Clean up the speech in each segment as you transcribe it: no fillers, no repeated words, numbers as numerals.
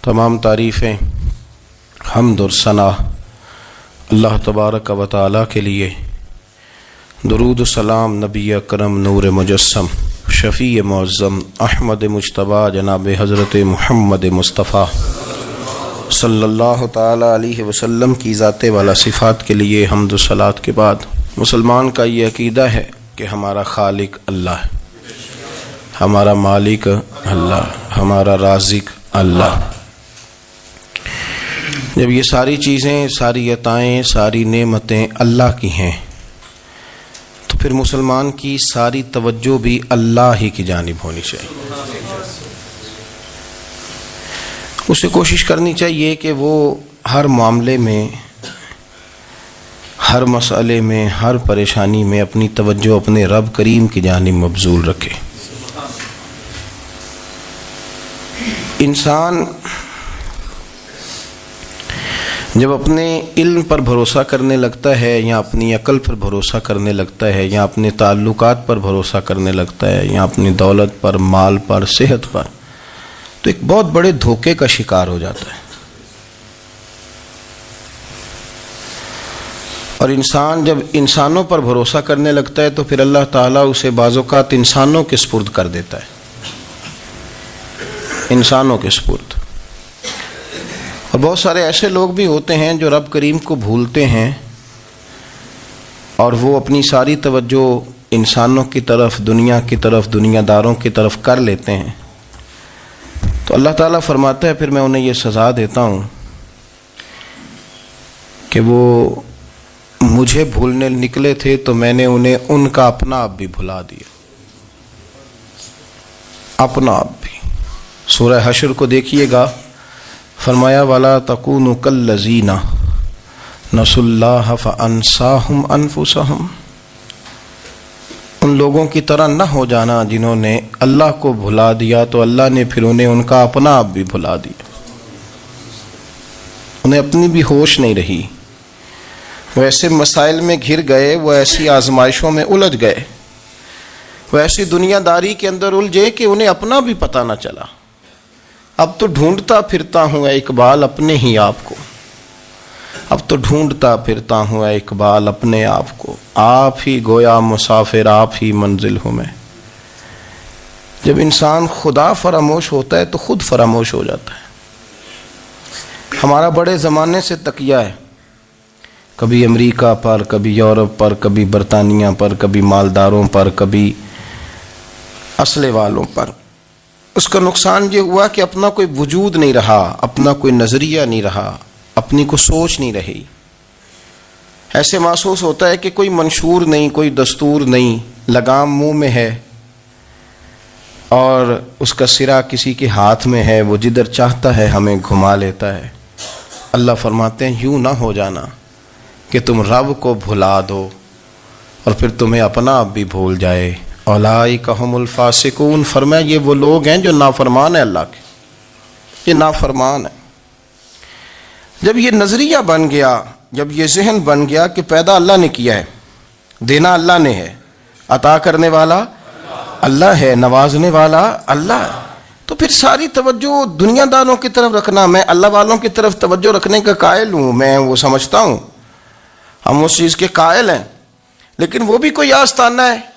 تمام تعریفیں حمد اور ثنا اللہ تبارک و تعالی کے لیے۔ درود و سلام نبی اکرم نور مجسم شفیع معظم احمد مجتبیٰ جناب حضرت محمد مصطفیٰ صلی اللہ تعالی علیہ وسلم کی ذات والا صفات کے لیے حمد و صلات کے بعد مسلمان کا یہ عقیدہ ہے کہ ہمارا خالق اللہ ہے، ہمارا مالک اللہ، ہمارا رازق اللہ۔ جب یہ ساری چیزیں، ساری عطائیں، ساری نعمتیں اللہ کی ہیں تو پھر مسلمان کی ساری توجہ بھی اللہ ہی کی جانب ہونی چاہیے۔ اسے کوشش کرنی چاہیے کہ وہ ہر معاملے میں، ہر مسئلے میں، ہر پریشانی میں اپنی توجہ اپنے رب کریم کی جانب مبذول رکھے۔ انسان جب اپنے علم پر بھروسہ کرنے لگتا ہے یا اپنی عقل پر بھروسہ کرنے لگتا ہے یا اپنے تعلقات پر بھروسہ کرنے لگتا ہے یا اپنی دولت پر، مال پر، صحت پر، تو ایک بہت بڑے دھوکے کا شکار ہو جاتا ہے۔ اور انسان جب انسانوں پر بھروسہ کرنے لگتا ہے تو پھر اللہ تعالیٰ اسے بعض اوقات انسانوں کے سپرد کر دیتا ہے، انسانوں کے سپرد۔ اور بہت سارے ایسے لوگ بھی ہوتے ہیں جو رب کریم کو بھولتے ہیں اور وہ اپنی ساری توجہ انسانوں کی طرف، دنیا کی طرف، دنیا داروں کی طرف کر لیتے ہیں، تو اللہ تعالیٰ فرماتا ہے پھر میں انہیں یہ سزا دیتا ہوں کہ وہ مجھے بھولنے نکلے تھے تو میں نے انہیں ان کا اپنا آپ بھی بھلا دیا، اپنا آپ بھی۔ سورہ حشر کو دیکھیے گا، فرمایا وَلَا تَكُونُوا كَالَّذِينَ نَسُوا اللَّهَ فَأَنسَاهُمْ أَنفُسَهُمْ۔ ان لوگوں کی طرح نہ ہو جانا جنہوں نے اللہ کو بھلا دیا تو اللہ نے پھر انہیں ان کا اپنا آپ بھی بھلا دیا، انہیں اپنی بھی ہوش نہیں رہی، وہ ایسے مسائل میں گھر گئے، وہ ایسی آزمائشوں میں الجھ گئے، وہ ایسی دنیا داری کے اندر الجھے کہ انہیں اپنا بھی پتہ نہ چلا۔ اب تو ڈھونڈتا پھرتا ہوں اے اقبال اپنے ہی آپ کو، اب تو ڈھونڈتا پھرتا ہوں اے اقبال اپنے آپ کو، آپ ہی گویا مسافر، آپ ہی منزل ہوں میں۔ جب انسان خدا فراموش ہوتا ہے تو خود فراموش ہو جاتا ہے۔ ہمارا بڑے زمانے سے تکیہ ہے، کبھی امریکہ پر، کبھی یورپ پر، کبھی برطانیہ پر، کبھی مالداروں پر، کبھی اسلحے والوں پر۔ اس کا نقصان یہ ہوا کہ اپنا کوئی وجود نہیں رہا، اپنا کوئی نظریہ نہیں رہا، اپنی کوئی سوچ نہیں رہی۔ ایسے محسوس ہوتا ہے کہ کوئی منشور نہیں، کوئی دستور نہیں، لگام منہ میں ہے اور اس کا سرا کسی کے ہاتھ میں ہے، وہ جدھر چاہتا ہے ہمیں گھما لیتا ہے۔ اللہ فرماتے ہیں یوں نہ ہو جانا کہ تم رب کو بھلا دو اور پھر تمہیں اپنا آپ بھی بھول جائے۔ اولئک ھم الفاسقون، فرمایا یہ وہ لوگ ہیں جو نافرمان ہیں اللہ کے، یہ نافرمان ہیں۔ جب یہ نظریہ بن گیا، جب یہ ذہن بن گیا کہ پیدا اللہ نے کیا ہے، دینا اللہ نے ہے، عطا کرنے والا اللہ ہے، نوازنے والا اللہ ہے، تو پھر ساری توجہ دنیا داروں کی طرف رکھنا، میں اللہ والوں کی طرف توجہ رکھنے کا قائل ہوں، میں وہ سمجھتا ہوں، ہم اس چیز کے قائل ہیں، لیکن وہ بھی کوئی آستانہ ہے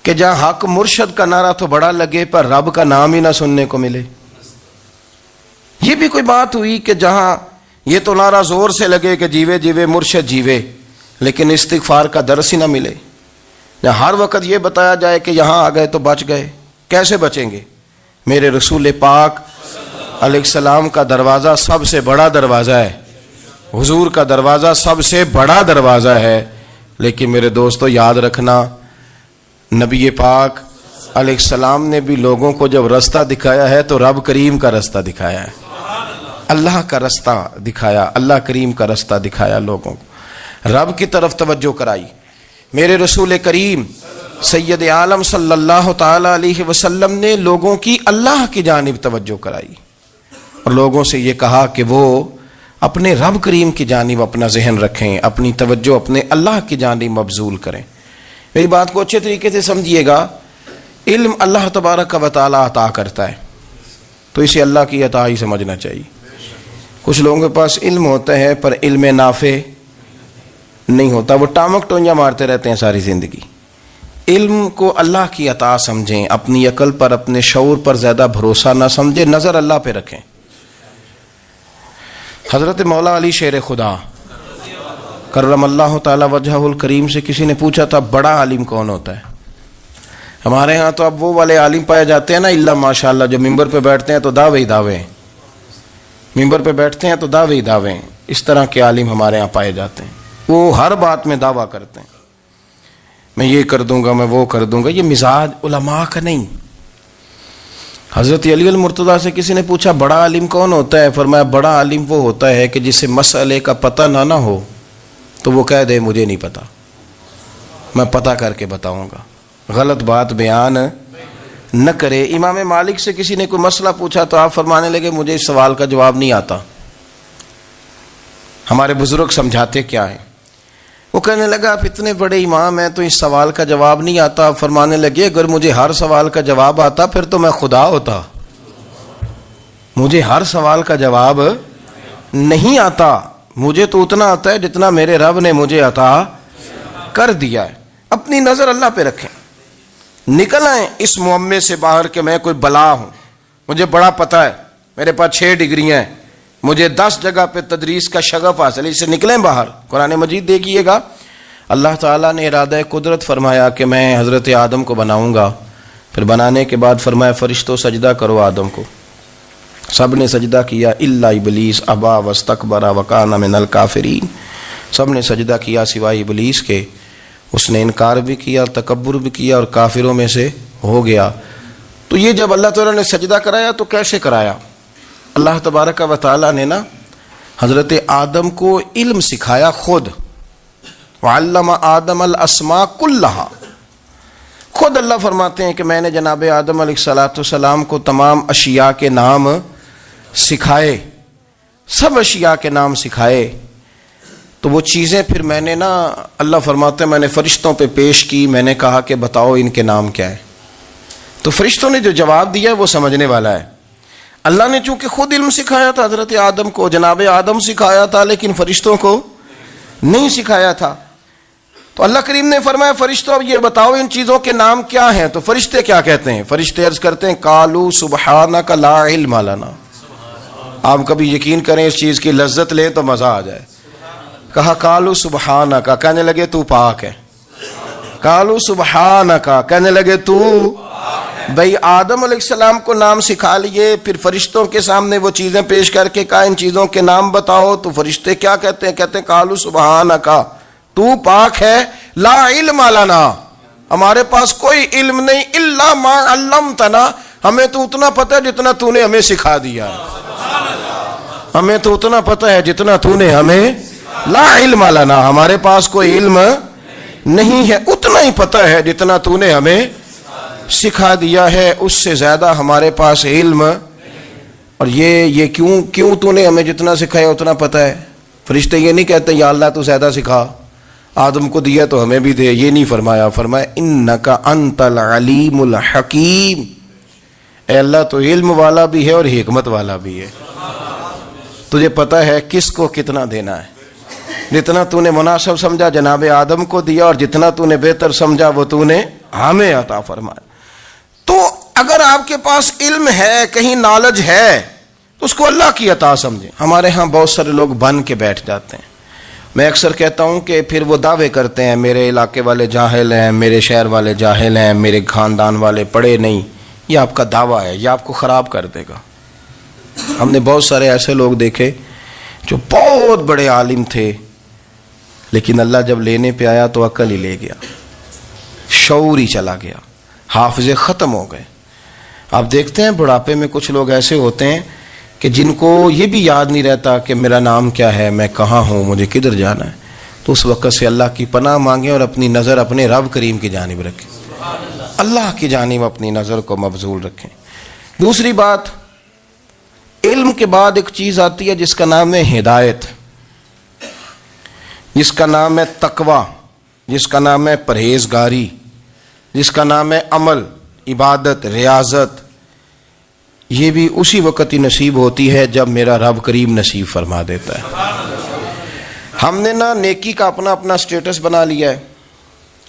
کہ جہاں حق مرشد کا نعرہ تو بڑا لگے پر رب کا نام ہی نہ سننے کو ملے۔ یہ بھی کوئی بات ہوئی کہ جہاں یہ تو نعرہ زور سے لگے کہ جیوے جیوے مرشد جیوے، لیکن استغفار کا درس ہی نہ ملے۔ جہاں ہر وقت یہ بتایا جائے کہ یہاں آ گئے تو بچ گئے، کیسے بچیں گے؟ میرے رسول پاک علیہ السلام کا دروازہ سب سے بڑا دروازہ ہے، حضور کا دروازہ سب سے بڑا دروازہ ہے، لیکن میرے دوستو یاد رکھنا، نبی پاک علیہ السلام نے بھی لوگوں کو جب رستہ دکھایا ہے تو رب کریم کا رستہ دکھایا ہے، اللہ کا رستہ دکھایا، اللہ کریم کا رستہ دکھایا، لوگوں کو رب کی طرف توجہ کرائی۔ میرے رسول کریم سید عالم صلی اللہ تعالی علیہ وسلم نے لوگوں کی اللہ کی جانب توجہ کرائی اور لوگوں سے یہ کہا کہ وہ اپنے رب کریم کی جانب اپنا ذہن رکھیں، اپنی توجہ اپنے اللہ کی جانب مبذول کریں۔ میری بات کو اچھے طریقے سے سمجھیے گا، علم اللہ تبارک و تعالی عطا کرتا ہے، تو اسے اللہ کی عطا ہی سمجھنا چاہیے. کچھ لوگوں کے پاس علم ہوتا ہے پر علم نافع نہیں ہوتا, وہ ٹامک ٹونجا مارتے رہتے ہیں ساری زندگی. علم کو اللہ کی عطا سمجھیں, اپنی عقل پر اپنے شعور پر زیادہ بھروسہ نہ سمجھیں, نظر اللہ پہ رکھیں. حضرت مولا علی شیر خدا کرم اللہ تعالی وجہہ الکریم سے کسی نے پوچھا تھا بڑا عالم کون ہوتا ہے؟ ہمارے ہاں تو اب وہ والے عالم پائے جاتے ہیں نا اللہ ماشاءاللہ, جو ممبر پہ بیٹھتے ہیں تو دعوے ہی دعوے, ممبر پہ بیٹھتے ہیں تو دعوے ہی دعوے. اس طرح کے عالم ہمارے ہاں پائے جاتے ہیں, وہ ہر بات میں دعویٰ کرتے ہیں میں یہ کر دوں گا, میں وہ کر دوں گا. یہ مزاج علماء کا نہیں. حضرت علی المرتضیٰ سے کسی نے پوچھا بڑا عالم کون ہوتا ہے؟ فرمایا بڑا عالم وہ ہوتا ہے کہ جسے مسئلے کا پتہ نہ ہو تو وہ کہہ دے مجھے نہیں پتا, میں پتہ کر کے بتاؤں گا, غلط بات بیان نہ کرے. امام مالک سے کسی نے کوئی مسئلہ پوچھا تو آپ فرمانے لگے مجھے اس سوال کا جواب نہیں آتا, ہمارے بزرگ سمجھاتے کیا ہے. وہ کہنے لگا آپ اتنے بڑے امام ہیں تو اس سوال کا جواب نہیں آتا. آپ فرمانے لگے اگر مجھے ہر سوال کا جواب آتا پھر تو میں خدا ہوتا. مجھے ہر سوال کا جواب نہیں آتا, مجھے تو اتنا آتا ہے جتنا میرے رب نے مجھے عطا کر دیا ہے. اپنی نظر اللہ پہ رکھیں, نکل آئیں اس معمے سے باہر کہ میں کوئی بلا ہوں, مجھے بڑا پتہ ہے, میرے پاس 6 ڈگریاں ہیں, مجھے 10 جگہ پہ تدریس کا شغف حاصل ہے. اس سے نکلیں باہر. قرآن مجید دیکھیے گا, اللہ تعالیٰ نے ارادہ قدرت فرمایا کہ میں حضرت آدم کو بناؤں گا. پھر بنانے کے بعد فرمایا فرشتوں سجدہ کرو آدم کو. سب نے سجدہ کیا الا ابلیس ابا واستکبر وکان من الکافرین. سب نے سجدہ کیا سوائے ابلیس کے, اس نے انکار بھی کیا, تکبر بھی کیا اور کافروں میں سے ہو گیا. تو یہ جب اللہ تعالیٰ نے سجدہ کرایا تو کیسے کرایا؟ اللہ تبارک و تعالیٰ نے نا حضرت آدم کو علم سکھایا خود. وعلم آدم الاسماء کلہا. خود اللہ فرماتے ہیں کہ میں نے جناب آدم علیہ السلام کو تمام اشیاء کے نام سکھائے, سب اشیاء کے نام سکھائے. تو وہ چیزیں پھر میں نے نا, اللہ فرماتے ہیں میں نے فرشتوں پہ پیش کی, میں نے کہا کہ بتاؤ ان کے نام کیا ہے. تو فرشتوں نے جو جواب دیا وہ سمجھنے والا ہے. اللہ نے چونکہ خود علم سکھایا تھا حضرت آدم کو, جناب آدم سکھایا تھا, لیکن فرشتوں کو نہیں سکھایا تھا. تو اللہ کریم نے فرمایا فرشتوں اب یہ بتاؤ ان چیزوں کے نام کیا ہیں. تو فرشتے کیا کہتے ہیں؟ فرشتے عرض کرتے ہیں قالوا سبحانک لا علم لنا. آپ کبھی یقین کریں اس چیز کی لذت لیں تو مزہ آ جائے. کہا قالوا سبحانک, کہنے لگے تو پاک ہے. قالوا سبحانک, کہنے لگے تو. بھئی آدم علیہ السلام کو نام سکھا لیے, پھر فرشتوں کے سامنے وہ چیزیں پیش کر کے کہا ان چیزوں کے نام بتاؤ. تو فرشتے کیا کہتے ہیں؟ کہتے ہیں قالوا سبحانک, تو پاک ہے, لا علم لنا, ہمارے پاس کوئی علم نہیں, الا ما علمتنا, ہمیں تو اتنا پتہ ہے جتنا تو نے ہمیں سکھا دیا ہے. ہمیں تو اتنا پتہ ہے جتنا تو نے ہمیں, لا علم لنا, ہمارے پاس کوئی علم نہیں ہے, اتنا ہی پتہ ہے جتنا تو نے ہمیں سکھا دیا ہے, اس سے زیادہ ہمارے پاس علم. اور یہ کیوں تو نے ہمیں جتنا سکھایا اتنا پتہ ہے. فرشتے یہ نہیں کہتے یا اللہ تو زیادہ سکھا, آدم کو دیا تو ہمیں بھی دے, یہ نہیں فرمایا. فرمایا انکا انت العلیم الحکیم, اے اللہ تو علم والا بھی ہے اور حکمت والا بھی ہے, تجھے پتہ ہے کس کو کتنا دینا ہے. جتنا تو نے مناسب سمجھا جناب آدم کو دیا, اور جتنا تو نے بہتر سمجھا وہ تو نے ہمیں عطا فرمایا. تو اگر آپ کے پاس علم ہے, کہیں نالج ہے, تو اس کو اللہ کی عطا سمجھیں. ہمارے ہاں بہت سارے لوگ بن کے بیٹھ جاتے ہیں. میں اکثر کہتا ہوں کہ پھر وہ دعوے کرتے ہیں میرے علاقے والے جاہل ہیں, میرے شہر والے جاہل ہیں, میرے خاندان والے پڑھے نہیں. یہ آپ کا دعویٰ ہے, یہ آپ کو خراب کر دے گا. ہم نے بہت سارے ایسے لوگ دیکھے جو بہت بڑے عالم تھے, لیکن اللہ جب لینے پہ آیا تو عقل ہی لے گیا, شعور ہی چلا گیا, حافظے ختم ہو گئے. آپ دیکھتے ہیں بڑھاپے میں کچھ لوگ ایسے ہوتے ہیں کہ جن کو یہ بھی یاد نہیں رہتا کہ میرا نام کیا ہے, میں کہاں ہوں, مجھے کدھر جانا ہے. تو اس وقت سے اللہ کی پناہ مانگیں اور اپنی نظر اپنے رب کریم کی جانب رکھیں, اللہ کی جانب اپنی نظر کو مبذول رکھیں. دوسری بات, علم کے بعد ایک چیز آتی ہے جس کا نام ہے ہدایت, جس کا نام ہے تقوی, جس کا نام ہے پرہیزگاری, جس کا نام ہے عمل, عبادت, ریاضت. یہ بھی اسی وقت ہی نصیب ہوتی ہے جب میرا رب کریم نصیب فرما دیتا ہے۔ ہم نے نا نیکی کا اپنا اپنا سٹیٹس بنا لیا ہے،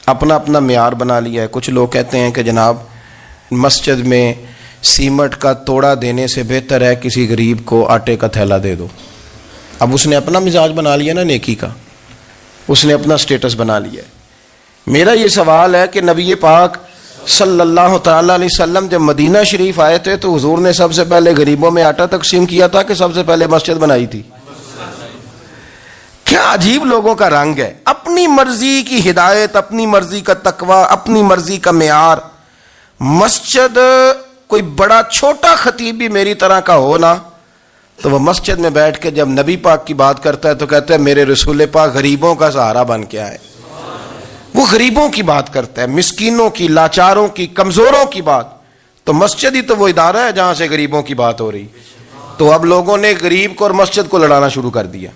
اپنا اپنا معیار بنا لیا ہے۔ کچھ لوگ کہتے ہیں کہ جناب مسجد میں سیمٹ کا توڑا دینے سے بہتر ہے کسی غریب کو آٹے کا تھیلا دے دو۔ اب اس نے اپنا مزاج بنا لیا نا نیکی کا، اس نے اپنا سٹیٹس بنا لیا ہے۔ میرا یہ سوال ہے کہ نبی پاک صلی اللہ تعالی علیہ وسلم جب مدینہ شریف آئے تھے تو حضور نے سب سے پہلے غریبوں میں آٹا تقسیم کیا تھا کہ سب سے پہلے مسجد بنائی تھی؟ کیا عجیب لوگوں کا رنگ ہے، اپنی مرضی کی ہدایت، اپنی مرضی کا تقوی، اپنی مرضی کا معیار۔ مسجد کوئی بڑا چھوٹا خطیب بھی میری طرح کا ہو نا تو وہ مسجد میں بیٹھ کے جب نبی پاک کی بات کرتا ہے تو کہتا ہے میرے رسول پاک غریبوں کا سہارا بن کے آئے۔ وہ غریبوں کی بات کرتا ہے، مسکینوں کی، لاچاروں کی، کمزوروں کی بات۔ تو مسجد ہی تو وہ ادارہ ہے جہاں سے غریبوں کی بات ہو رہی۔ تو اب لوگوں نے غریب کو اور مسجد کو لڑانا شروع کر دیا،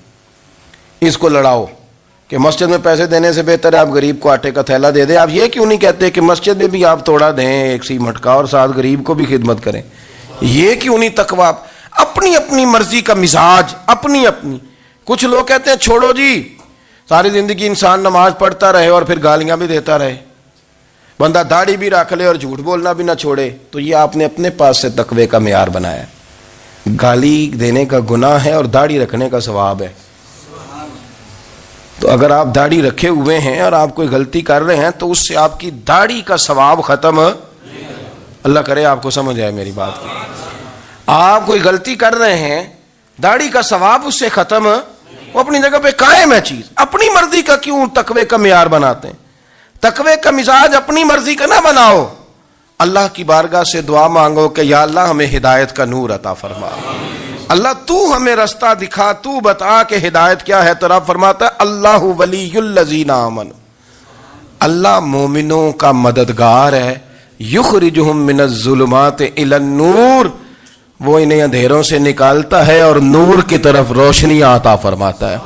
اس کو لڑاؤ کہ مسجد میں پیسے دینے سے بہتر ہے آپ غریب کو آٹے کا تھیلا دے دیں۔ آپ یہ کیوں نہیں کہتے کہ مسجد میں بھی آپ توڑا دیں ایک سیمٹ کا اور ساتھ غریب کو بھی خدمت کریں؟ یہ کیوں نہیں تقویٰ؟ اپنی اپنی مرضی کا مزاج، اپنی اپنی۔ کچھ لوگ کہتے ہیں چھوڑو جی، ساری زندگی انسان نماز پڑھتا رہے اور پھر گالیاں بھی دیتا رہے، بندہ داڑھی بھی رکھ لے اور جھوٹ بولنا بھی نہ چھوڑے، تو یہ آپ نے اپنے پاس سے تقوی کا معیار بنایا ہے۔ گالی دینے کا گناہ ہے اور داڑھی رکھنے کا ثواب ہے۔ تو اگر آپ داڑھی رکھے ہوئے ہیں اور آپ کوئی غلطی کر رہے ہیں تو اس سے آپ کی داڑھی کا ثواب ختم، اللہ کرے آپ کو سمجھ آئے میری بات کی۔ آپ کوئی غلطی کر رہے ہیں، داڑھی کا ثواب اس سے ختم، وہ اپنی جگہ پہ قائم ہے چیز۔ اپنی مرضی کا کیوں تقوی کا معیار بناتے ہیں؟ تقوی کا مزاج اپنی مرضی کا نہ بناؤ۔ اللہ کی بارگاہ سے دعا مانگو کہ یا اللہ ہمیں ہدایت کا نور عطا فرما، اللہ تو ہمیں رستہ دکھا، تو بتا کہ ہدایت کیا ہے۔ تو رب فرماتا ہے اللہ ولی الذین آمنوا، اللہ مومنوں کا مددگار ہے، یخرجہم من الظلمات الی النور، وہ انہیں اندھیروں سے نکالتا ہے اور نور کی طرف روشنی عطا فرماتا ہے۔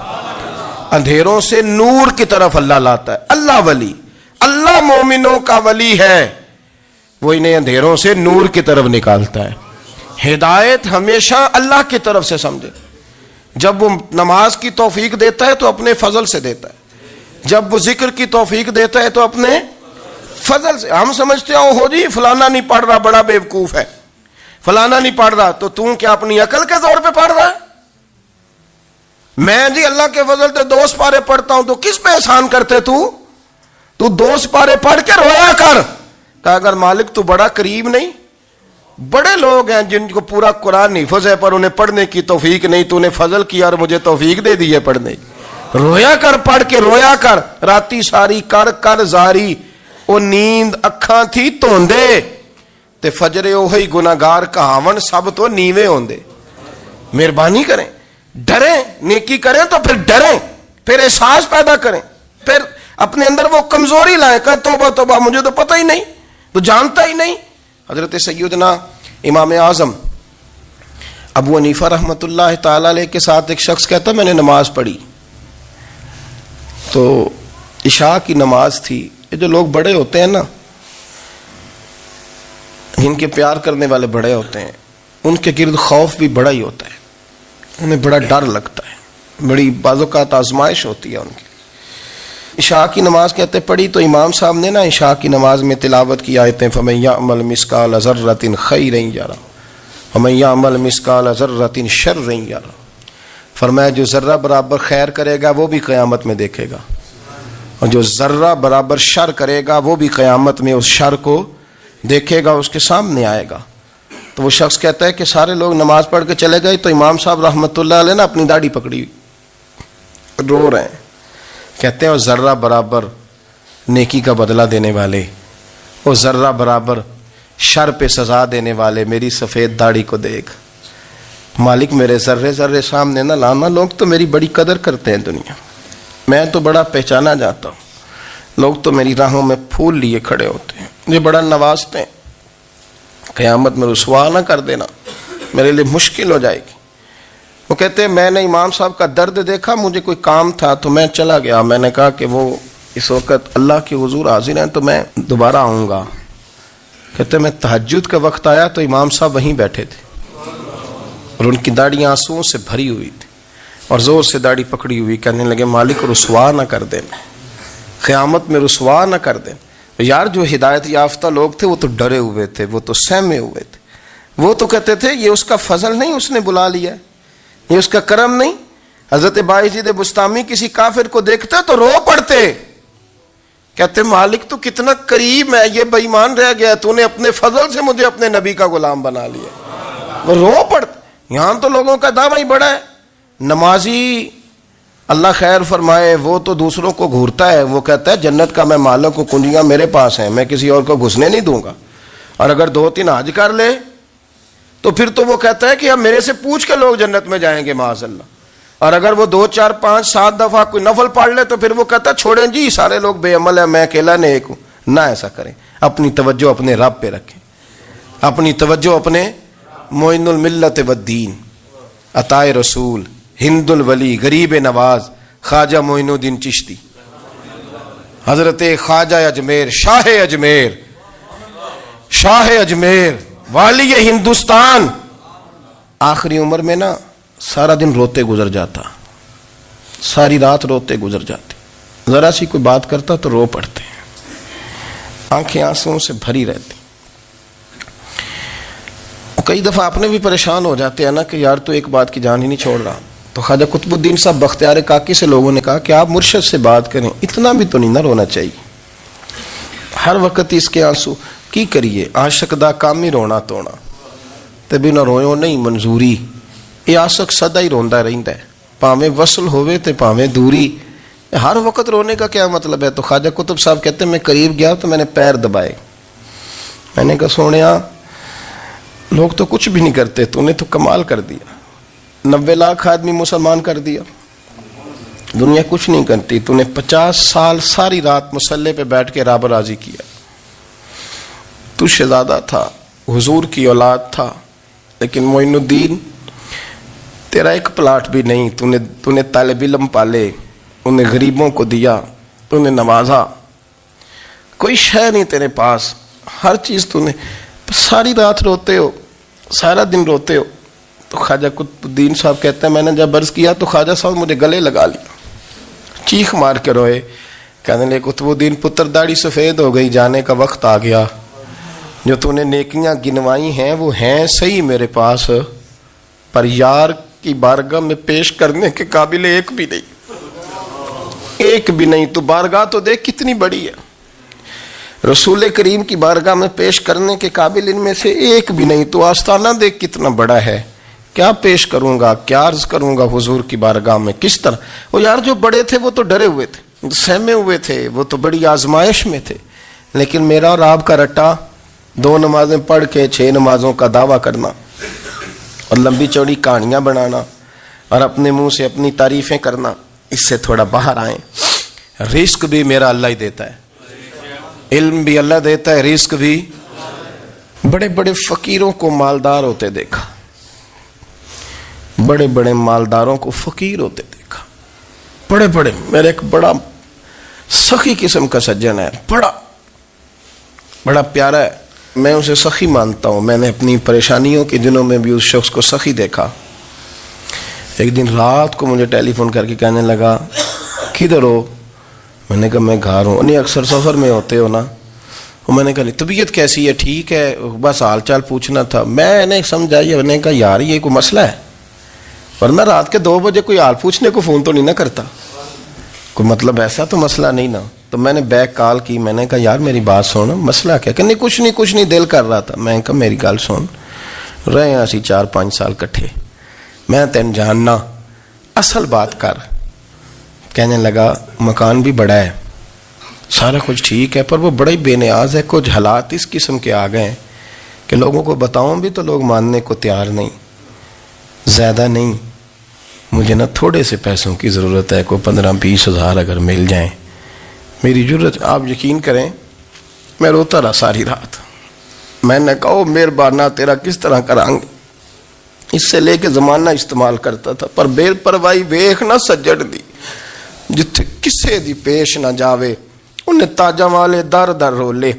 اندھیروں سے نور کی طرف اللہ لاتا ہے۔ اللہ ولی، اللہ مومنوں کا ولی ہے، وہ انہیں اندھیروں سے نور کی طرف نکالتا ہے۔ ہدایت ہمیشہ اللہ کی طرف سے سمجھے۔ جب وہ نماز کی توفیق دیتا ہے تو اپنے فضل سے دیتا ہے، جب وہ ذکر کی توفیق دیتا ہے تو اپنے فضل سے۔ ہم سمجھتے ہو جی فلانا نہیں پڑھ رہا بڑا بیوقوف ہے، فلانا نہیں پڑھ رہا، تو تم کیا اپنی عقل کے زور پہ پڑھ رہا ہے؟ میں جی اللہ کے فضل سے 2 سپارے پڑھتا ہوں، تو کس پہ احسان کرتے تو 2 سپارے پڑھ کے رویا کر، کہ اگر مالک تو بڑا قریب نہیں۔ بڑے لوگ ہیں جن کو پورا قرآن حفظ ہے پر انہیں پڑھنے کی توفیق نہیں، تو انہیں فضل کیا اور مجھے توفیق دے دی ہے پڑھنے کی۔ رویا کر، پڑھ کے رویا کر، راتی ساری کر کر زاری، او نیند اکھاں تھی توندے تے فجرے اوہی گناہگار کہاون سب تو نیوے ہوندے۔ مہربانی کریں، ڈریں، نیکی کریں تو پھر ڈریں، پھر احساس پیدا کریں، پھر اپنے اندر وہ کمزوری لائیں کہ توبہ توبہ مجھے تو پتہ ہی نہیں، تو جانتا ہی نہیں۔ حضرت سیدنا امام اعظم ابو حنیفہ رحمۃ اللہ تعالی علیہ کے ساتھ ایک شخص کہتا میں نے نماز پڑھی، تو عشاء کی نماز تھی۔ یہ جو لوگ بڑے ہوتے ہیں نا، جن کے پیار کرنے والے بڑے ہوتے ہیں، ان کے گرد خوف بھی بڑا ہی ہوتا ہے، انہیں بڑا ڈر لگتا ہے، بڑی بعض اوقات آزمائش ہوتی ہے ان کی۔ عشاء کی نماز کہتے پڑھی تو امام صاحب نے نا عشاء کی نماز میں تلاوت کی آیتیں فَمَن يَعْمَلْ مِثْقَالَ ذَرَّةٍ خَيْرًا يَرَهُ وَمَن يَعْمَلْ مِثْقَالَ ذَرَّةٍ شَرًّا يَرَهُ، فرمایا جو ذرہ برابر خیر کرے گا وہ بھی قیامت میں دیکھے گا، اور جو ذرہ برابر شر کرے گا وہ بھی قیامت میں اس شر کو دیکھے گا، اس کے سامنے آئے گا۔ تو وہ شخص کہتا ہے کہ سارے لوگ نماز پڑھ کے چلے گئے تو امام صاحب رحمۃ اللہ علیہ نے اپنی داڑھی پکڑی، رو رہے ہیں، کہتے ہیں وہ ذرہ برابر نیکی کا بدلہ دینے والے، وہ ذرہ برابر شر پہ سزا دینے والے میری سفید داڑھی کو دیکھ، مالک میرے ذرے ذرے سامنے نہ لانا، لوگ تو میری بڑی قدر کرتے ہیں دنیا، میں تو بڑا پہچانا جاتا ہوں، لوگ تو میری راہوں میں پھول لیے کھڑے ہوتے ہیں، مجھے بڑا نوازتے ہیں، قیامت میں رسوا نہ کر دینا، میرے لیے مشکل ہو جائے گی۔ وہ کہتے ہیں میں نے امام صاحب کا درد دیکھا، مجھے کوئی کام تھا تو میں چلا گیا، میں نے کہا کہ وہ اس وقت اللہ کے حضور حاضر ہیں تو میں دوبارہ آؤں گا۔ کہتے ہیں میں تہجد کا وقت آیا تو امام صاحب وہیں بیٹھے تھے، اور ان کی داڑیاں آنسوؤں سے بھری ہوئی تھی اور زور سے داڑھی پکڑی ہوئی، کہنے لگے مالک رسوا نہ کر دینا، قیامت میں رسوا نہ کر دینا۔ یار جو ہدایت یافتہ لوگ تھے وہ تو ڈرے ہوئے تھے، وہ تو سہمے ہوئے تھے، وہ تو کہتے تھے یہ اس کا فضل نہیں، اس نے بلا لیا، یہ اس کا کرم نہیں۔ حضرت باعزید بستامی کسی کافر کو دیکھتے تو رو پڑتے، کہتے مالک تو کتنا قریب ہے، یہ بے ایمان رہ گیا، تو نے اپنے فضل سے مجھے اپنے نبی کا غلام بنا لیا۔ وہ رو پڑتے۔ یہاں تو لوگوں کا دعویٰ ہی بڑا ہے۔ نمازی اللہ خیر فرمائے وہ تو دوسروں کو گھورتا ہے، وہ کہتا ہے جنت کا میں مالک ہوں، کنجیاں میرے پاس ہیں، میں کسی اور کو گھسنے نہیں دوں گا۔ اور اگر 2-3 حج کر لے تو پھر تو وہ کہتا ہے کہ اب میرے سے پوچھ کے لوگ جنت میں جائیں گے معاذ اللہ۔ اور اگر وہ 2 4 5 7 دفعہ کوئی نفل پڑھ لے تو پھر وہ کہتا ہے چھوڑیں جی سارے لوگ بے عمل ہیں، میں اکیلا نیک ہوں۔ نہ ایسا کریں، اپنی توجہ اپنے رب پہ رکھیں، اپنی توجہ اپنے معین الملت والدین، عطا رسول، ہند الولی، غریب نواز، خواجہ معین الدین چشتی، حضرت خواجہ اجمیر، شاہ اجمیر، والی ہندوستان۔ آخری عمر میں نا سارا دن روتے گزر جاتا، ساری رات روتے گزر جاتے، ذرا سی کوئی بات کرتا تو رو پڑتے، آنکھیں آنسوؤں سے بھری رہتی۔ کئی دفعہ اپنے بھی پریشان ہو جاتے ہیں نا کہ یار تو ایک بات کی جان ہی نہیں چھوڑ رہا۔ تو خواجہ قطب الدین صاحب بختیار کاکی سے لوگوں نے کہا کہ آپ مرشد سے بات کریں، اتنا بھی تو نہیں نہ رونا چاہیے، ہر وقت اس کے آنسو کی کریے، عاشق دا کام ہی رونا تونا تے بنا رویوں نہیں منظوری۔ یہ عاشق سدا ہی روندا رہندا ہے، پاویں وصل ہوئے تے پاویں دوری، ہر وقت رونے کا کیا مطلب ہے؟ تو خواجہ قطب صاحب کہتے ہیں میں قریب گیا تو میں نے پیر دبائے، میں نے کہا سونیا لوگ تو کچھ بھی نہیں کرتے، تو نے تو کمال کر دیا، 90 لاکھ آدمی مسلمان کر دیا، دنیا کچھ نہیں کرتی، تو نے 50 سال ساری رات مصلے پہ بیٹھ کے رب راضی کیا۔ تو شہزادہ تھا، حضور کی اولاد تھا، لیکن معین الدین تیرا ایک پلاٹ بھی نہیں، تو نے طالب علم پالے، انہیں غریبوں کو دیا، تو نے نوازا، کوئی شے نہیں تیرے پاس، ہر چیز تو نے، ساری رات روتے ہو، سارا دن روتے ہو۔ تو خواجہ قطب الدین صاحب کہتے ہیں میں نے جب عرض کیا تو خواجہ صاحب مجھے گلے لگا لیا، چیخ مار کے روئے، کہنے لگے قطب الدین پتر داڑھی سفید ہو گئی، جانے کا وقت آ گیا، جو تو نے نیکیاں گنوائی ہیں وہ ہیں صحیح میرے پاس، پر یار کی بارگاہ میں پیش کرنے کے قابل ایک بھی نہیں، تو بارگاہ تو دیکھ کتنی بڑی ہے، رسول کریم کی بارگاہ میں پیش کرنے کے قابل ان میں سے ایک بھی نہیں، تو آستانہ دیکھ کتنا بڑا ہے، کیا پیش کروں گا، کیا عرض کروں گا حضور کی بارگاہ میں، کس طرح؟ وہ یار جو بڑے تھے وہ تو ڈرے ہوئے تھے، سہمے ہوئے تھے، وہ تو بڑی آزمائش میں تھے، لیکن میرا اور آپ کا رٹا 2 نمازیں پڑھ کے 6 نمازوں کا دعویٰ کرنا اور لمبی چوڑی کہانیاں بنانا اور اپنے منہ سے اپنی تعریفیں کرنا، اس سے تھوڑا باہر آئیں۔ رزق بھی میرا اللہ ہی دیتا ہے، علم بھی اللہ دیتا ہے، رزق بھی۔ بڑے بڑے فقیروں کو مالدار ہوتے دیکھا، بڑے بڑے مالداروں کو فقیر ہوتے دیکھا، بڑے بڑے، میرے ایک بڑا سخی قسم کا سجن ہے، بڑا پیارا ہے، میں اسے سخی مانتا ہوں، میں نے اپنی پریشانیوں کے دنوں میں بھی اس شخص کو سخی دیکھا۔ ایک دن رات کو مجھے ٹیلی فون کر کے کہنے لگا کدھر ہو؟ میں نے کہا میں گھر ہوں۔ نہیں اکثر سفر میں ہوتے ہو نا؟ میں نے کہا طبیعت کیسی ہے؟ ٹھیک ہے، بس حال چال پوچھنا تھا۔ میں نے سمجھائی، میں نے کہا یار یہ کوئی مسئلہ ہے، ورنہ رات کے 2 بجے کوئی حال پوچھنے کو فون تو نہیں نہ کرتا، کوئی مطلب ایسا تو مسئلہ نہیں نا۔ تو میں نے بیک کال کی، میں نے کہا یار میری بات سن، مسئلہ کیا؟ کہ نہیں کچھ نہیں دل کر رہا تھا۔ میں نے کہا میری گل سن، رہے ہیں اسی 4-5 سال کٹھے، میں تین جاننا، اصل بات کر۔ کہنے لگا مکان بھی بڑا ہے، سارا کچھ ٹھیک ہے، پر وہ بڑا ہی بے نیاز ہے، کچھ حالات اس قسم کے آ گئے ہیں کہ لوگوں کو بتاؤں بھی تو لوگ ماننے کو تیار نہیں، زیادہ نہیں، مجھے نا تھوڑے سے پیسوں کی ضرورت ہے، کوئی 15-20 ہزار اگر مل جائیں، میری ضرورت۔ آپ یقین کریں میں روتا رہا ساری رات۔ میں نے کہا مہربانہ تیرا کس طرح کریں گے، اس سے لے کے زمانہ استعمال کرتا تھا، پر بے پرواہی ویخ نہ سجڑ دی، جتھے کسے دی پیش نہ جاوے، انہیں تاجاں والے در در رولے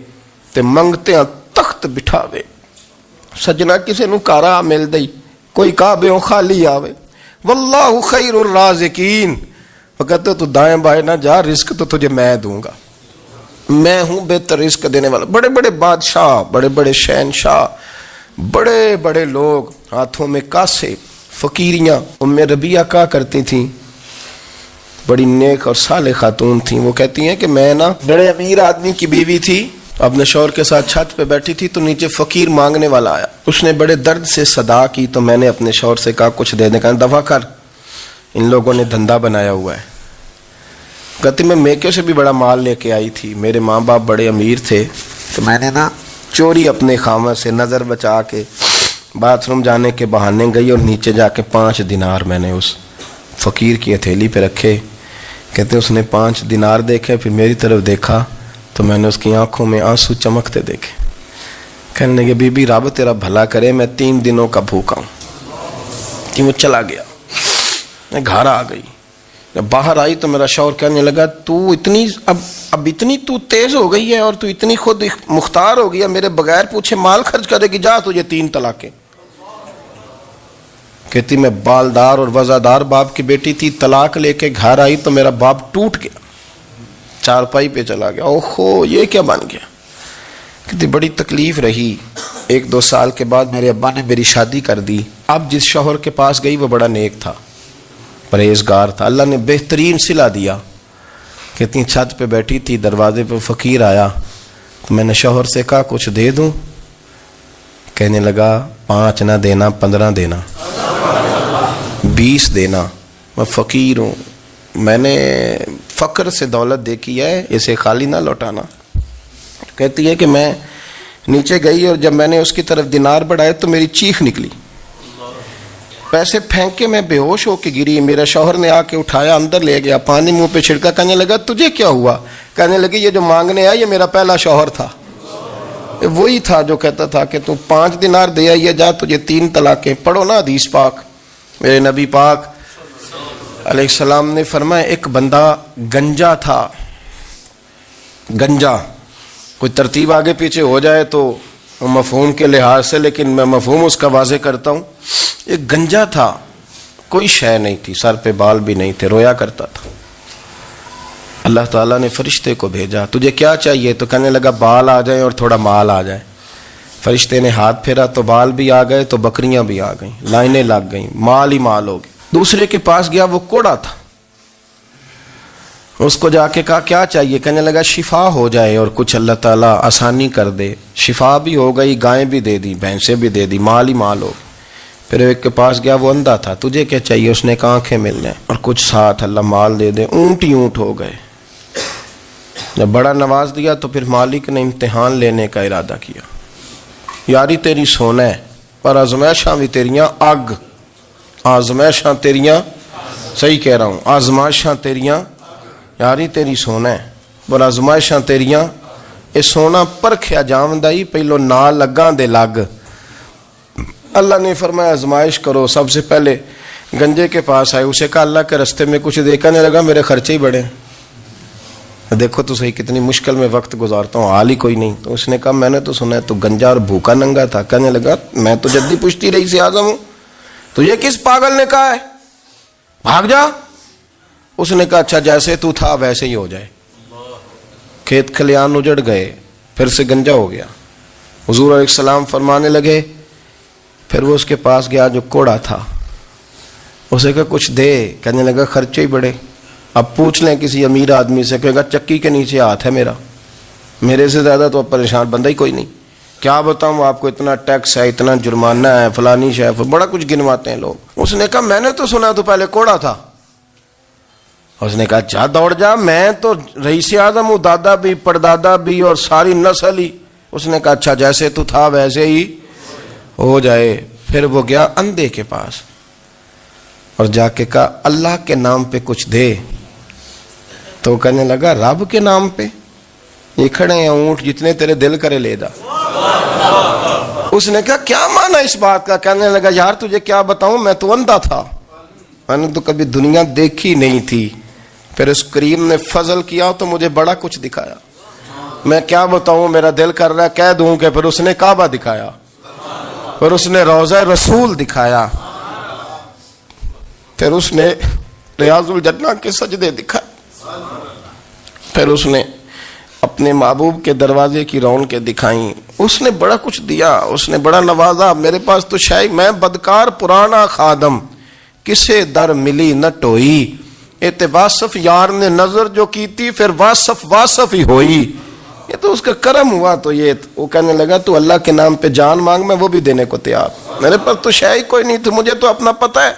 تے منگتے ہیں تخت بٹھاوے۔ سجنا کسے نو کارا مل دئی، کوئی کعبے خالی آوے. واللہ خیر الرازقین. وہ کہتے تو دائیں بائیں نہ جا، رزق تو تجھے میں دوں گا، میں ہوں بہتر رزق دینے والا. بڑے بڑے بادشاہ، بڑے بڑے شہنشاہ، بڑے بڑے لوگ، ہاتھوں میں کاسے، فقیریاں. ام ربیعہ کہا کرتی تھیں، بڑی نیک اور صالح خاتون تھیں. وہ کہتی ہیں کہ میں نا بڑے امیر آدمی کی بیوی تھی، اپنے شوہر کے ساتھ چھت پہ بیٹھی تھی تو نیچے فقیر مانگنے والا آیا. اس نے بڑے درد سے صدا کی تو میں نے اپنے شوہر سے کہا کچھ دے دیں. کہا دفع کر، ان لوگوں نے دھندا بنایا ہوا ہے. کہتی میں میکے سے بھی بڑا مال لے کے آئی تھی، میرے ماں باپ بڑے امیر تھے تو میں نے نا چوری اپنے خامہ سے نظر بچا کے باتھ روم جانے کے بہانے گئی اور نیچے جا کے 5 دینار میں نے اس فقیر کی ہتھیلی پہ رکھے. کہتے اس نے 5 دینار دیکھے، پھر میری طرف دیکھا تو میں نے اس کی آنکھوں میں آنسو چمکتے دیکھے. کہنے لگے بی بی رب تیرا بھلا کرے، میں 3 دنوں کا بھوکا ہوں. کہ وہ چلا گیا. میں گھر آ گئی، جب باہر آئی تو میرا شوہر کہنے لگا تو اتنی اب اتنی تو تیز ہو گئی ہے اور تو اتنی خود مختار ہو گئی ہے، میرے بغیر پوچھے مال خرچ کرے گی، جا تجھے 3 طلاقیں. کہتی میں بالدار اور وزادار باپ کی بیٹی تھی، طلاق لے کے گھر آئی تو میرا باپ ٹوٹ گیا، چارپائی پہ چلا گیا. اوہو یہ کیا بن گیا. کہتی بڑی تکلیف رہی. 1-2 سال کے بعد میرے ابا نے میری شادی کر دی. اب جس شوہر کے پاس گئی وہ بڑا نیک تھا، پرہیزگار تھا، اللہ نے بہترین صلہ دیا. کہتی چھت پہ بیٹھی تھی، دروازے پہ فقیر آیا تو میں نے شوہر سے کہا کچھ دے دوں. کہنے لگا 5 نہ دینا، 15 دینا، 20 دینا. میں فقیر ہوں، میں نے فقر سے دولت دیکھی ہے، اسے خالی نہ لوٹانا. کہتی ہے کہ میں نیچے گئی اور جب میں نے اس کی طرف دینار بڑھائے تو میری چیخ نکلی، پیسے پھینک کے میں بے ہوش ہو کے گری. میرا شوہر نے آ کے اٹھایا، اندر لے گیا، پانی منہ پہ چھڑکا. کہنے لگا تجھے کیا ہوا؟ کہنے لگی یہ جو مانگنے آیا یہ میرا پہلا شوہر تھا، وہی تھا جو کہتا تھا کہ تو 5 دینار دے آئیے، جا تجھے 3 طلاقیں. پڑھو نا حدیث پاک. میرے نبی پاک علیہ السلام نے فرمایا ایک بندہ گنجا تھا. گنجا کوئی ترتیب آگے پیچھے ہو جائے تو مفہوم کے لحاظ سے، لیکن میں مفہوم اس کا واضح کرتا ہوں. ایک گنجا تھا، کوئی شے نہیں تھی، سر پہ بال بھی نہیں تھے، رویا کرتا تھا. اللہ تعالیٰ نے فرشتے کو بھیجا، تجھے کیا چاہیے؟ تو کہنے لگا بال آ جائیں اور تھوڑا مال آ جائے. فرشتے نے ہاتھ پھیرا تو بال بھی آ گئے تو بکریاں بھی آ گئیں، لائنیں لگ گئیں، مال ہی مال ہو گئے. دوسرے کے پاس گیا، وہ کوڑا تھا. اس کو جا کے کہا کیا چاہیے؟ کہنے لگا شفا ہو جائے اور کچھ اللہ تعالیٰ آسانی کر دے. شفا بھی ہو گئی، گائیں بھی دے دی، بھینسیں بھی دے دی، مال ہی مال ہو. پھر ایک کے پاس گیا، وہ اندھا تھا، تجھے کیا چاہیے؟ اس نے کہا آنکھیں مل جائیں اور کچھ ساتھ اللہ مال دے دے. اونٹ ہی اونٹ ہو گئے. جب بڑا نواز دیا تو پھر مالک نے امتحان لینے کا ارادہ کیا. یاری تیری سونا ہے پر آزمائشاں بھی تیریاں اگ. آزمائشاں تیریاں، صحیح کہہ رہا ہوں، آزمائشاں تیریاں، یاری تیری سونا ہے پر آزمائشاں تیریاں. یہ سونا پرکھیا جامدائی پہلو نال لگاں دے لگ. اللہ نے فرمایا آزمائش کرو. سب سے پہلے گنجے کے پاس آئے، اسے کہا اللہ کے رستے میں کچھ دیکھنے لگا، میرے خرچے ہی بڑے. دیکھو تو صحیح کتنی مشکل میں وقت گزارتا ہوں، حال ہی کوئی نہیں. تو اس نے کہا میں نے تو سنا ہے تو گنجا اور بھوکا ننگا تھا. کہنے لگا میں تو جدی پشتی رئیس اعظم ہوں، تو یہ کس پاگل نے کہا ہے بھاگ جا. اس نے کہا اچھا جیسے تو تھا ویسے ہی ہو جائے. کھیت کھلیان اجڑ گئے، پھر سے گنجا ہو گیا. حضور علیہ السلام فرمانے لگے. پھر وہ اس کے پاس گیا جو کوڑا تھا، اسے کہا کچھ دے. کہنے لگا خرچے ہی بڑے. اب پوچھ لیں کسی امیر آدمی سے، کہے گا چکی کے نیچے ہاتھ ہے میرا، میرے سے زیادہ تو اب پریشان بندہ ہی کوئی نہیں. کیا بتاؤں آپ کو، اتنا ٹیکس ہے، اتنا جرمانہ ہے، فلانی شے، بڑا کچھ گنواتے ہیں لوگ. اس نے کہا میں نے تو سنا تو پہلے کوڑا تھا. اس نے کہا جا دوڑ جا، میں تو رئیس اعظم ہوں، دادا بھی پردادا بھی اور ساری نسل ہی. اس نے کہا اچھا جیسے تو تھا ویسے ہی ہو جائے. پھر وہ گیا اندھے کے پاس اور جا کے کہا اللہ کے نام پہ کچھ دے. تو کہنے لگا رب کے نام پہ؟ یہ کھڑے ہیں اونٹ، جتنے تیرے دل کرے لے جا. اس نے کہا کیا مانا اس بات کا؟ کہنے لگا یار تجھے کیا بتاؤں، میں تو اندھا تھا، میں نے تو کبھی دنیا دیکھی نہیں تھی. پھر اس کریم نے فضل کیا تو مجھے بڑا کچھ دکھایا. میں کیا بتاؤں، میرا دل کر رہا ہے کہہ دوں کہ پھر اس نے کعبہ دکھایا. پھر اس نے روضہ رسول دکھایا، پھر اس نے ریاض الجنہ کے سجدے دکھائے، پھر اس نے اپنے محبوب کے دروازے کی رونقیں دکھائیں۔ اس نے بڑا کچھ دیا، اس نے بڑا نوازا۔ میرے پاس تو شاید میں بدکار پرانا خادم، کسے در ملی نہ ٹوئی، اے واصف یار نے نظر جو کی تھی، پھر واصف ہی ہوئی۔ یہ تو اس کا کرم ہوا۔ تو یہ وہ کہنے لگا تو اللہ کے نام پہ جان مانگ، میں وہ بھی دینے کو تیار۔ میرے پاس تو شے کوئی نہیں تھی، مجھے تو اپنا پتہ ہے،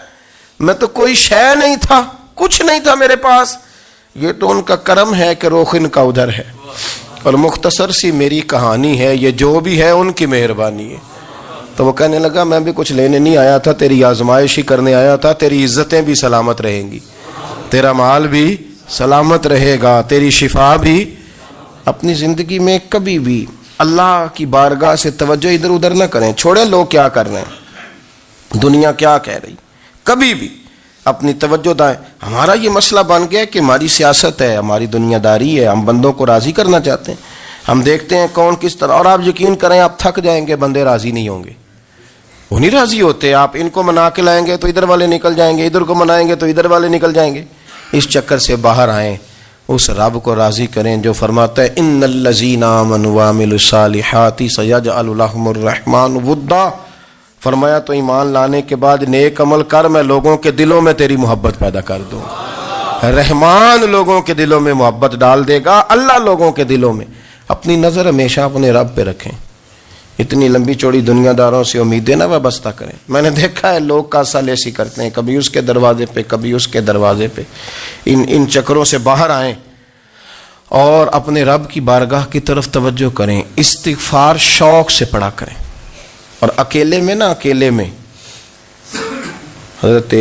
میں تو کوئی شے نہیں تھا، کچھ نہیں تھا میرے پاس۔ یہ تو ان کا کرم ہے کہ رخ ان کا ادھر ہے، اور مختصر سی میری کہانی ہے، یہ جو بھی ہے ان کی مہربانی ہے۔ تو وہ کہنے لگا میں بھی کچھ لینے نہیں آیا تھا، تیری آزمائش ہی کرنے آیا تھا۔ تیری عزتیں بھی سلامت رہیں گی، تیرا مال بھی سلامت رہے گا، تیری شفا بھی۔ اپنی زندگی میں کبھی بھی اللہ کی بارگاہ سے توجہ ادھر ادھر نہ کریں، چھوڑیں لوگ کیا کر رہے ہیں، دنیا کیا کہہ رہی، کبھی بھی اپنی توجہ دائیں۔ ہمارا یہ مسئلہ بن گیا کہ ہماری سیاست ہے، ہماری دنیا داری ہے، ہم بندوں کو راضی کرنا چاہتے ہیں، ہم دیکھتے ہیں کون کس طرح، اور آپ یقین کریں آپ تھک جائیں گے، بندے راضی نہیں ہوں گے، وہ نہیں راضی ہوتے۔ آپ ان کو منا کے لائیں گے تو ادھر والے نکل جائیں گے، ادھر کو منائیں گے تو ادھر والے نکل جائیں گے۔ اس چکر سے باہر آئیں، اس رب کو راضی کریں جو فرماتا ہے ان الذین آمنوا وعملوا الصالحات سیجعل لهم الرحمن ودا۔ فرمایا تو ایمان لانے کے بعد نیک عمل کر، میں لوگوں کے دلوں میں تیری محبت پیدا کر دوں۔ رحمان لوگوں کے دلوں میں محبت ڈال دے گا، اللہ لوگوں کے دلوں میں۔ اپنی نظر ہمیشہ اپنے رب پہ رکھیں، اتنی لمبی چوڑی دنیا داروں سے امیدیں نہ وابستہ کریں۔ میں نے دیکھا ہے لوگ کا سال ایسی کرتے ہیں، کبھی اس کے دروازے پہ کبھی اس کے دروازے پہ۔ ان چکروں سے باہر آئیں اور اپنے رب کی بارگاہ کی طرف توجہ کریں۔ استغفار شوق سے پڑھا کریں، اور اکیلے میں نا، اکیلے میں۔ حضرت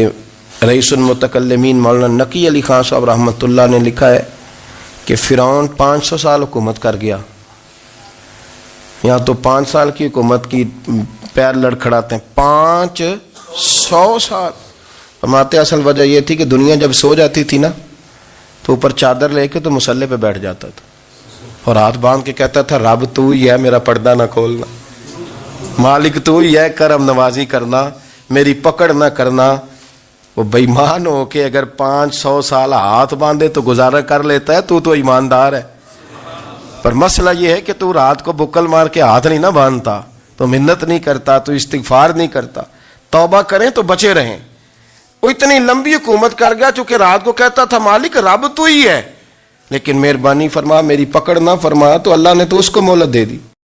رئیس المتکلمین مولانا نقی علی خان صاحب رحمۃ اللہ نے لکھا ہے کہ فرعون 500 سال حکومت کر گیا، یہاں تو 5 سال کی حکومت کی پیر لڑکھڑاتے ہیں، 500 سال۔ فرماتے اصل وجہ یہ تھی کہ دنیا جب سو جاتی تھی نا تو اوپر چادر لے کے تو مصلے پہ بیٹھ جاتا تھا، اور ہاتھ باندھ کے کہتا تھا رب تو ہی ہے، میرا پردہ نہ کھولنا، مالک تو ہی ہے، کرم نوازی کرنا، میری پکڑ نہ کرنا۔ وہ بے ایمان ہو کے اگر 500 سال ہاتھ باندھے تو گزارا کر لیتا ہے، تو ایماندار ہے۔ پر مسئلہ یہ ہے کہ تو رات کو بکل مار کے ہاتھ نہیں نہ باندھتا، تو منت نہیں کرتا، تو استغفار نہیں کرتا۔ توبہ کریں تو بچے رہیں۔ وہ اتنی لمبی حکومت کر گیا چونکہ رات کو کہتا تھا مالک رب تو ہی ہے، لیکن مہربانی فرما، میری پکڑ نہ فرما، تو اللہ نے تو اس کو مہلت دے دی۔